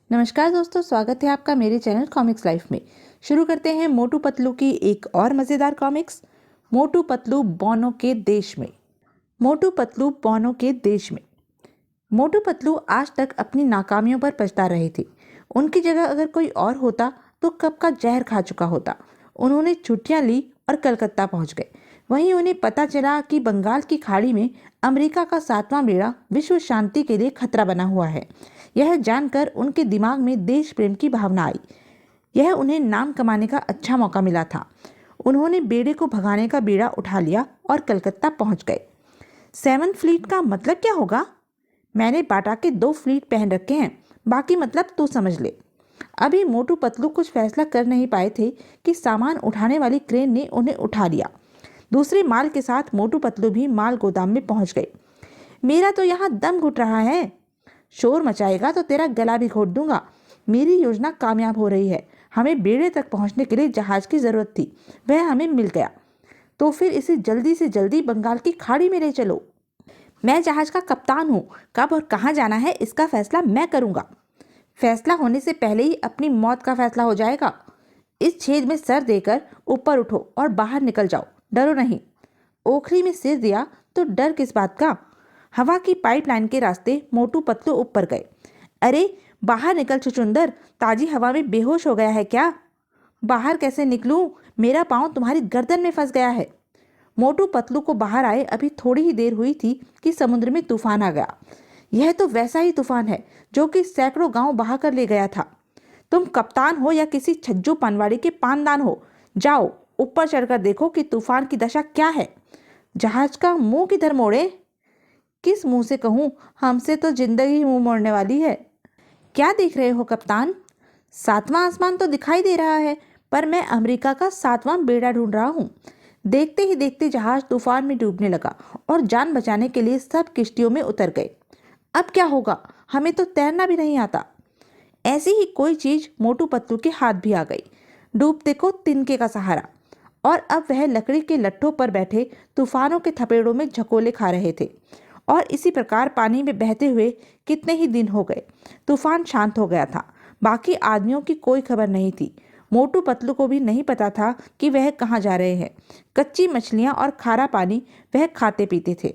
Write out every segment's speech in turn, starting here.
नमस्कार दोस्तों, स्वागत है आपका मेरे चैनल कॉमिक्स लाइफ में। शुरू करते हैं मोटू पतलू की एक और मज़ेदार कॉमिक्स, मोटू पतलू बौनों के देश में। मोटू पतलू बौनों के देश में। मोटू पतलू आज तक अपनी नाकामियों पर पछता रहे थे। उनकी जगह अगर कोई और होता तो कब का जहर खा चुका होता। उन्होंने छुट्टियां ली और कलकत्ता पहुंच गए। वहीं उन्हें पता चला कि बंगाल की खाड़ी में अमेरिका का 7वां बेड़ा विश्व शांति के लिए खतरा बना हुआ है। यह जानकर उनके दिमाग में देश प्रेम की भावना आई। यह उन्हें नाम कमाने का अच्छा मौका मिला था। उन्होंने बेड़े को भगाने का बीड़ा उठा लिया और कलकत्ता पहुंच गए। 7 फ्लीट का मतलब क्या होगा? मैंने बाटा के 2 फ्लीट पहन रखे हैं, बाकी मतलब तू समझ ले। अभी मोटू पतलू कुछ फैसला कर नहीं पाए थे कि सामान उठाने वाली क्रेन ने उन्हें उठा लिया। दूसरे माल के साथ मोटू पतलू भी माल गोदाम में पहुंच गए। मेरा तो यहाँ दम घुट रहा है। शोर मचाएगा तो तेरा गला भी घोट दूंगा। मेरी योजना कामयाब हो रही है। हमें बेड़े तक पहुंचने के लिए जहाज की जरूरत थी, वह हमें मिल गया। तो फिर इसे जल्दी से जल्दी बंगाल की खाड़ी में ले चलो। मैं जहाज का कप्तान हूँ। कब और कहाँ जाना है इसका फैसला मैं करूँगा। फैसला होने से पहले ही अपनी मौत का फैसला हो जाएगा। इस छेद में सर देकर ऊपर उठो और बाहर निकल जाओ, डरो नहीं। ओखली में सिर दिया तो डर किस बात का। हवा की पाइपलाइन के रास्ते मोटू पतलू ऊपर गए। अरे बाहर निकल छुचुंदर, ताजी हवा में बेहोश हो गया है क्या? बाहर कैसे निकलूं? मेरा पाँव तुम्हारी गर्दन में फंस गया है। मोटू पतलू को बाहर आए अभी थोड़ी ही देर हुई थी कि समुद्र में तूफान आ गया। यह तो वैसा ही तूफान है जो कि सैकड़ों गांव बहा कर ले गया था। तुम कप्तान हो या किसी छज्जू पनवाड़ी के पानदान हो, जाओ ऊपर चढ़कर देखो कि तूफान की दशा क्या है। जहाज का मुंह किधर मोड़े? किस मुंह से कहूं? हमसे तो जिंदगी मुंह मोड़ने वाली है। क्या देख रहे हो कप्तान? 7वां आसमान तो दिखाई दे रहा है, पर मैं अमेरिका का 7वां बेड़ा ढूंढ रहा हूँ। देखते ही देखते जहाज तूफान में डूबने लगा और जान बचाने के लिए सब किश्तियों में उतर गए। अब क्या होगा? हमें तो तैरना भी नहीं आता। ऐसी ही कोई चीज मोटू पतलू के हाथ भी आ गई। डूबते को तिनके का सहारा। और अब वह लकड़ी के लट्ठों पर बैठे तूफानों के थपेड़ों में झकोले खा रहे थे। और इसी प्रकार पानी में बहते हुए कितने ही दिन हो गए। तूफान शांत हो गया था। बाकी आदमियों की कोई खबर नहीं थी। मोटू पतलू को भी नहीं पता था कि वह कहाँ जा रहे हैं। कच्ची मछलियाँ और खारा पानी वह खाते पीते थे।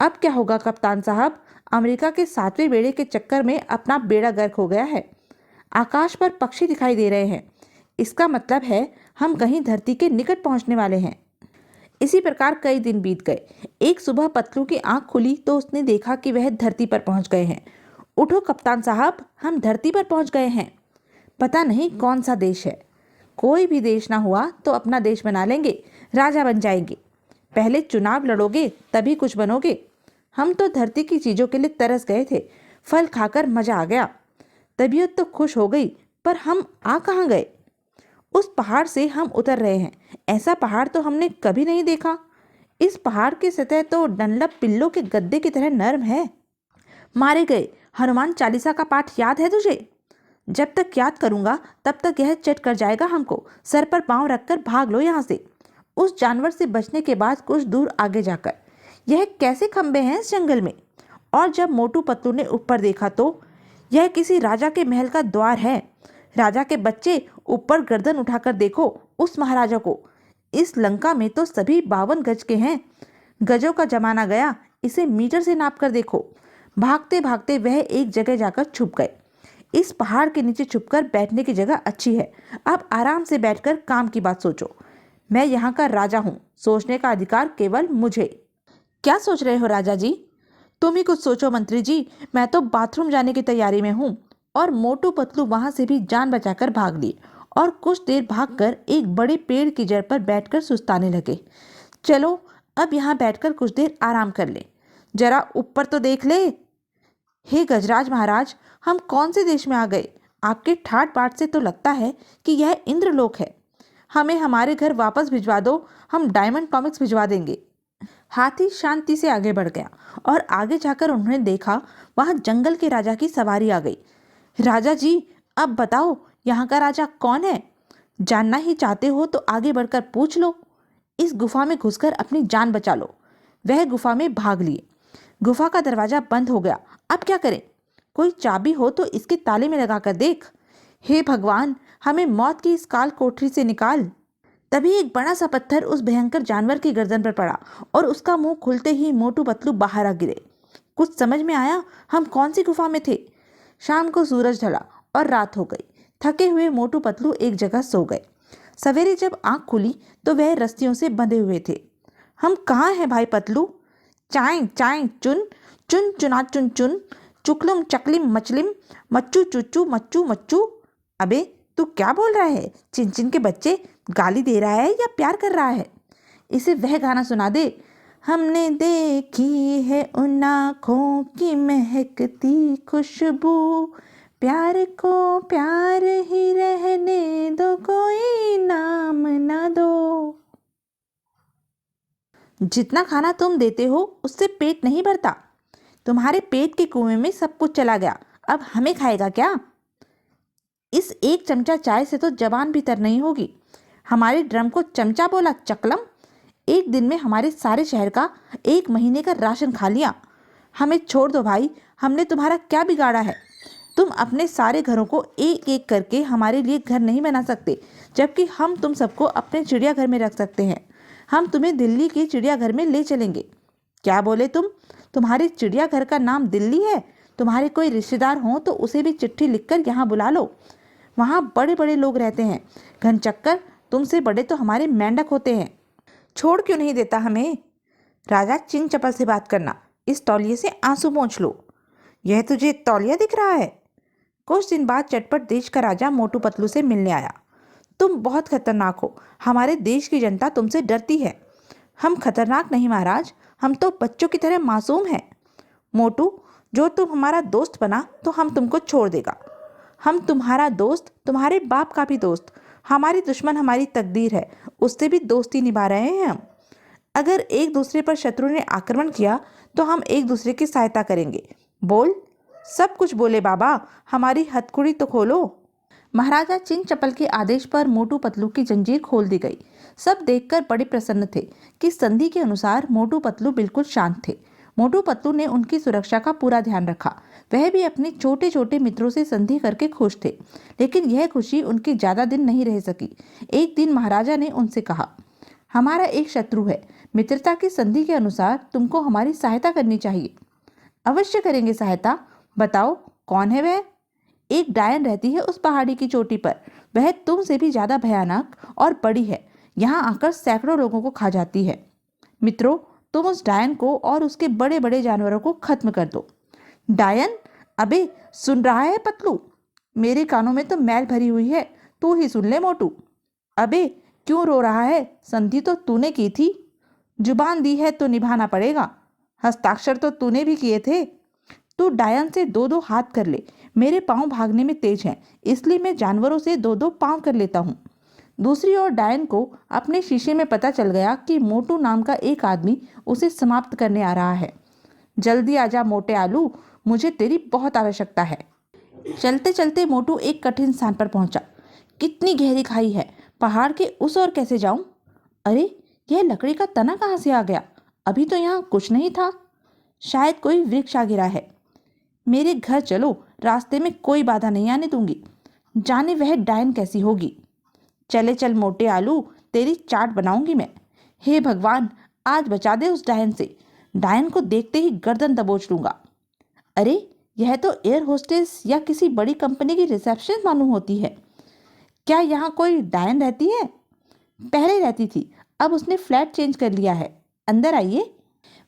अब क्या होगा कप्तान साहब? अमेरिका के 7वें बेड़े के चक्कर में अपना बेड़ा गर्क हो गया है। आकाश पर पक्षी दिखाई दे रहे हैं। इसका मतलब है हम कहीं धरती के निकट पहुंचने वाले हैं। इसी प्रकार कई दिन बीत गए। एक सुबह पतलू की आंख खुली तो उसने देखा कि वह धरती पर पहुंच गए हैं। उठो कप्तान साहब, हम धरती पर पहुंच गए हैं। पता नहीं कौन सा देश है। कोई भी देश ना हुआ तो अपना देश बना लेंगे, राजा बन जाएंगे। पहले चुनाव लड़ोगे तभी कुछ बनोगे। हम तो धरती की चीजों के लिए तरस गए थे। फल खाकर मजा आ गया। तबीयत तो खुश हो गई, पर हम आ कहाँ गए? उस पहाड़ से हम उतर रहे हैं। ऐसा पहाड़ तो हमने कभी नहीं देखा। इस पहाड़ की सतह तो डनलप पिल्लों के गद्दे की तरह नरम है। मारे गए हनुमान चालीसा का पाठ याद है तुझे? जब तक याद करूंगा तब तक यह चट कर जाएगा हमको। सर पर पांव रखकर भाग लो यहाँ से। उस जानवर से बचने के बाद कुछ दूर आगे जाकर यह कैसे खंबे हैं इस जंगल में? और जब मोटू पतलू ने ऊपर देखा तो यह किसी राजा के महल का द्वार है। राजा के बच्चे, ऊपर गर्दन उठाकर देखो उस महाराजा को। इस लंका में तो सभी 52 गज के हैं। गजों का जमाना गया, इसे मीटर से नाप कर देखो। भागते भागते वह एक जगह जाकर छुप गए। इस पहाड़ के नीचे छुपकर बैठने की जगह अच्छी है। अब आराम से बैठकर काम की बात सोचो। मैं यहाँ का राजा हूँ, सोचने का अधिकार केवल मुझे। क्या सोच रहे हो राजा जी? तुम ही कुछ सोचो मंत्री जी, मैं तो बाथरूम जाने की तैयारी में हूँ। और मोटू पतलू वहां से भी जान बचाकर भाग लिए और कुछ देर भागकर एक बड़े पेड़ की जड़ पर बैठकर सुस्ताने लगे। चलो अब यहाँ बैठकर कुछ देर आराम कर ले। जरा ऊपर तो देख ले। हे गजराज महाराज, हम कौन से देश में आ गए? आपके ठाट बाट से तो लगता है कि यह इंद्रलोक है। हमें हमारे घर वापस भिजवा दो, हम डायमंड कॉमिक्स भिजवा देंगे। हाथी शांति से आगे बढ़ गया और आगे जाकर उन्होंने देखा वहां जंगल के राजा की सवारी आ गई। राजा जी, अब बताओ यहाँ का राजा कौन है? जानना ही चाहते हो तो आगे बढ़कर पूछ लो। इस गुफा में घुसकर अपनी जान बचा लो। वह गुफा में भाग लिए। गुफा का दरवाजा बंद हो गया। अब क्या करें? कोई चाबी हो तो इसके ताले में लगा कर देख। हे भगवान, हमें मौत की इस काल कोठरी से निकाल। तभी एक बड़ा सा पत्थर उस भयंकर जानवर की गर्दन पर पड़ा और उसका मुंह खुलते ही मोटू पतलू बाहर आ गिरे। कुछ समझ में आया हम कौन सी गुफा में थे। शाम को सूरज ढला और रात हो गई। थके हुए मोटू पतलू एक जगह सो गए। सवेरे जब आंख खुली तो वह रस्सियों से बंधे हुए थे। हम कहाँ हैं भाई पतलू? चाय चाय चुन चुन चुना चुन चुन, चुकलुम चकलिम मचलिम, मच्चू चुच्चू मच्चू मच्चू। अबे तू क्या बोल रहा है? चिन के बच्चे, गाली दे रहा है या प्यार कर रहा है? इसे वह गाना सुना दे। हमने देखी है उन आँखों की महकती खुशबू, प्यार को प्यार ही रहने दो, कोई नाम ना दो। जितना खाना तुम देते हो उससे पेट नहीं भरता। तुम्हारे पेट के कुएं में सब कुछ चला गया, अब हमें खाएगा क्या? इस एक चमचा चाय से तो जबान भी तर नहीं होगी। हमारे ड्रम को चमचा बोला चकलम। एक दिन में हमारे सारे शहर का 1 महीने का राशन खा लिया। हमें छोड़ दो भाई, हमने तुम्हारा क्या बिगाड़ा है? तुम अपने सारे घरों को एक एक करके हमारे लिए घर नहीं बना सकते, जबकि हम तुम सबको अपने चिड़ियाघर में रख सकते हैं। हम तुम्हें दिल्ली के चिड़ियाघर में ले चलेंगे। क्या बोले तुम? तुम्हारे चिड़ियाघर का नाम दिल्ली है? तुम्हारे कोई रिश्तेदार हो तो उसे भी चिट्ठी लिखकर यहाँ बुला लो। वहाँ बड़े बड़े लोग रहते हैं। घनचक्कर, तुमसे बड़े तो हमारे मेंढक होते हैं। छोड़ क्यों नहीं देता हमें? राजा चिन चपल से बात करना। इस तौलिए से आंसू पोंछ लो। यह तुझे तौलिया दिख रहा है? कुछ दिन बाद चटपट देश का राजा मोटू पतलू से मिलने आया। तुम बहुत खतरनाक हो, हमारे देश की जनता तुमसे डरती है। हम खतरनाक नहीं महाराज, हम तो बच्चों की तरह मासूम हैं। मोटू, जो तुम हमारा दोस्त बना तो हम तुमको छोड़ देगा। हम तुम्हारा दोस्त, तुम्हारे बाप का भी दोस्त। हमारी दुश्मन हमारी तकदीर है, उससे भी दोस्ती निभा रहे हैं हम। अगर एक दूसरे पर शत्रु ने आक्रमण किया तो हम एक दूसरे की सहायता करेंगे। बोल। सब कुछ बोले बाबा, हमारी हथकड़ी तो खोलो। महाराजा चिन चपल के आदेश पर मोटू पतलू की जंजीर खोल दी गई। सब देखकर बड़े प्रसन्न थे कि संधि के अनुसार मोटू पतलू बिल्कुल शांत थे। मोटू पतलू ने उनकी सुरक्षा का पूरा ध्यान रखा। वह भी अपने छोटे छोटे मित्रों से संधि करके खुश थे, लेकिन यह खुशी उनकी ज्यादा दिन नहीं रह सकी। एक दिन महाराजा ने उनसे कहा, हमारा एक शत्रु है, मित्रता की संधि के अनुसार तुमको हमारी सहायता करनी चाहिए। अवश्य करेंगे सहायता। बताओ कौन है वह? एक डायन रहती है उस पहाड़ी की चोटी पर। वह तुमसे भी ज्यादा भयानक और बड़ी है। यहाँ आकर सैकड़ों लोगों को खा जाती है। मित्रों, तुम उस डायन को और उसके बड़े बड़े जानवरों को खत्म कर दो। डायन? अबे सुन रहा है पतलू? मेरे कानों में तो मैल भरी हुई है, तू ही सुन ले मोटू। अबे क्यों रो रहा है? संधि तो तूने की थी। जुबान दी है तो निभाना पड़ेगा। हस्ताक्षर तो तूने भी किए थे। तू डायन से 2-2 हाथ कर ले। मेरे पांव भागने में तेज हैं, इसलिए मैं जानवरों से 2-2 पांव कर लेता हूँ। दूसरी ओर डायन को अपने शीशे में पता चल गया कि मोटू नाम का एक आदमी उसे समाप्त करने आ रहा है। जल्दी आजा मोटे आलू, मुझे तेरी बहुत आवश्यकता है। चलते चलते मोटू एक कठिन स्थान पर पहुंचा। कितनी गहरी खाई है, पहाड़ के उस ओर कैसे जाऊं? अरे यह लकड़ी का तना कहाँ से आ गया? अभी तो यहाँ कुछ नहीं था। शायद कोई वृक्ष आ गिरा है। मेरे घर चलो, रास्ते में कोई बाधा नहीं आने दूंगी। जाने वह डायन कैसी होगी। चले चल मोटे आलू, तेरी चाट बनाऊंगी मैं। हे भगवान, आज बचा दे उस डायन से। डायन को देखते ही गर्दन दबोच लूंगा। अरे यह तो एयर होस्टेस या किसी बड़ी कंपनी की रिसेप्शन मालूम होती है। क्या यहाँ कोई डायन रहती है? पहले रहती थी, अब उसने फ्लैट चेंज कर लिया है। अंदर आइए,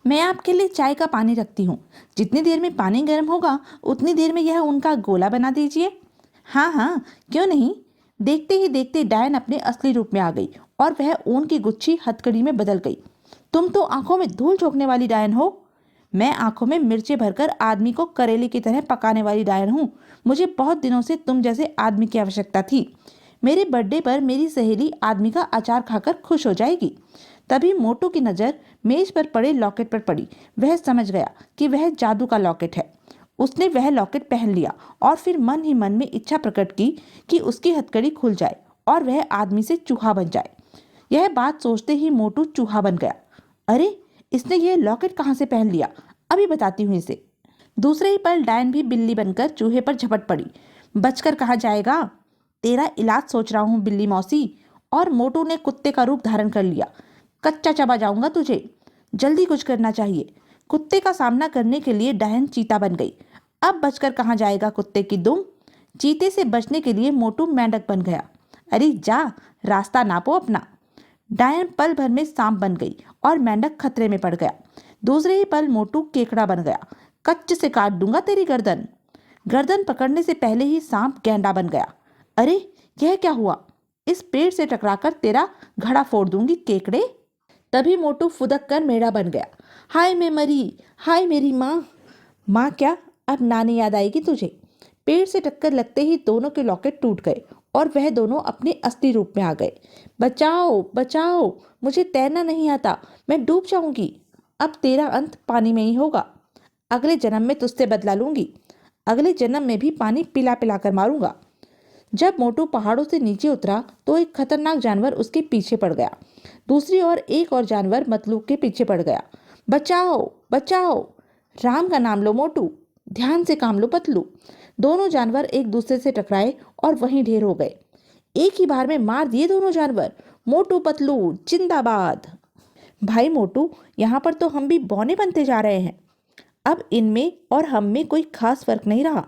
मैं आपके लिए चाय का पानी रखती हूँ। जितनी देर में पानी गर्म होगा उतनी देर में यह उनका गोला बना दीजिए। हाँ हाँ, क्यों नहीं। देखते ही देखते डायन अपने असली रूप में आ गई और वह ऊन की गुच्छी हथकड़ी में बदल गई। तुम तो आंखों में धूल झोंकने वाली डायन हो। मैं आंखों में मिर्चें भरकर आदमी को करेले की तरह पकाने वाली डायन हूँ। मुझे बहुत दिनों से तुम जैसे आदमी की आवश्यकता थी। मेरे बर्थडे पर मेरी सहेली आदमी का अचार खाकर खुश हो जाएगी। तभी मोटू की नज़र मेज पर पड़े लॉकेट पर पड़ी। वह समझ गया कि वह जादू का लॉकेट है। उसने वह लॉकेट पहन लिया और फिर मन ही मन में इच्छा प्रकट की कि उसकी हथकड़ी खुल जाए और वह आदमी से चूहा बन जाए। यह बात सोचते ही मोटू चूहा बन गया। अरे इसने यह लॉकेट कहाँ से पहन लिया? अभी बताती हूँ इसे। दूसरे ही पल डायन भी बिल्ली बनकर चूहे पर झपट पड़ी। बचकर कहाँ जाएगा, तेरा इलाज सोच रहा हूँ बिल्ली मौसी। और मोटू ने कुत्ते का रूप धारण कर लिया। कच्चा चबा जाऊंगा तुझे, जल्दी कुछ करना चाहिए। कुत्ते का सामना करने के लिए डायन चीता बन गई। अब बचकर कहाँ जाएगा कुत्ते की दुम। चीते से बचने के लिए मोटू मेंढक बन गया। अरे जा, रास्ता नापो अपना। डायन पल भर में सांप बन गई और मेंढक खतरे में पड़ गया। दूसरे ही पल मोटू केकड़ा बन गया। कच्च से काट दूंगा तेरी गर्दन। गर्दन पकड़ने से पहले ही सांप गैंडा बन गया। अरे यह क्या हुआ, इस पेड़ से टकराकर तेरा घड़ा फोड़ दूंगी केकड़े। तभी मोटू फुदक कर मेढ़ा बन गया। हाय मैं मरी, हाय मेरी माँ। माँ क्या, अब नानी याद आएगी तुझे। पेड़ से टक्कर लगते ही दोनों के लॉकेट टूट गए और वह दोनों अपने असली रूप में आ गए। बचाओ बचाओ, मुझे तैरना नहीं आता, मैं डूब जाऊंगी। अब तेरा अंत पानी में ही होगा। अगले जन्म में तुझसे बदला लूंगी। अगले जन्म में भी पानी पिला पिला कर मारूंगा। जब मोटू पहाड़ों से नीचे उतरा तो एक खतरनाक जानवर उसके पीछे पड़ गया। दूसरी ओर एक और जानवर मतलू के पीछे पड़ गया। बचाओ बचाओ, राम का नाम लो मोटू, ध्यान से काम लो पतलू। दोनों जानवर एक दूसरे से टकराए और वहीं ढेर हो गए। एक ही बार में मार दिए दोनों जानवर। मोटू पतलू जिंदाबाद। भाई मोटू, यहाँ पर तो हम भी बौने बनते जा रहे हैं। अब इनमें और हम में कोई खास फर्क नहीं रहा।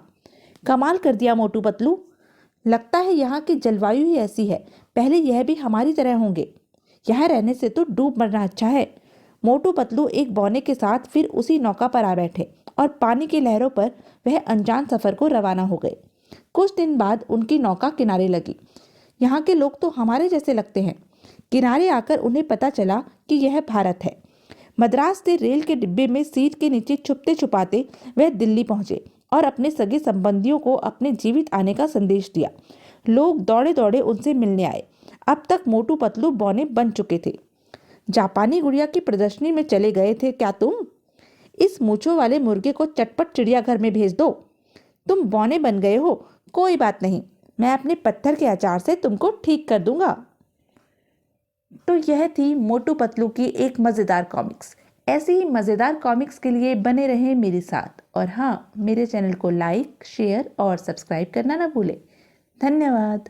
कमाल कर दिया मोटू पतलू, लगता है यहाँ की जलवायु ही ऐसी है, पहले यह भी हमारी तरह होंगे। यहाँ रहने से तो डूब मरना अच्छा है। मोटू पतलू एक बौने के साथ फिर उसी नौका पर आ बैठे और पानी की लहरों पर वह अनजान सफर को रवाना हो गए। कुछ दिन बाद उनकी नौका किनारे लगी। यहाँ के लोग तो हमारे जैसे लगते हैं। किनारे आकर उन्हें पता चला कि यह भारत है। मद्रास से रेल के डिब्बे में सीट के नीचे छुपते छुपाते वह दिल्ली पहुंचे और अपने सगे संबंधियों को अपने जीवित आने का संदेश दिया। लोग दौड़े दौड़े उनसे मिलने आए। अब तक मोटू पतलू बौने बन चुके थे। जापानी गुड़िया की प्रदर्शनी में चले गए थे क्या तुम? इस मूंछों वाले मुर्गे को चटपट चिड़ियाघर में भेज दो। तुम बौने बन गए हो, कोई बात नहीं, मैं अपने पत्थर के अचार से तुमको ठीक कर दूंगा। तो यह थी मोटू पतलू की एक मज़ेदार कॉमिक्स। ऐसी ही मज़ेदार कॉमिक्स के लिए बने रहें मेरे साथ, और हाँ, मेरे चैनल को लाइक, शेयर और सब्सक्राइब करना ना भूलें। धन्यवाद।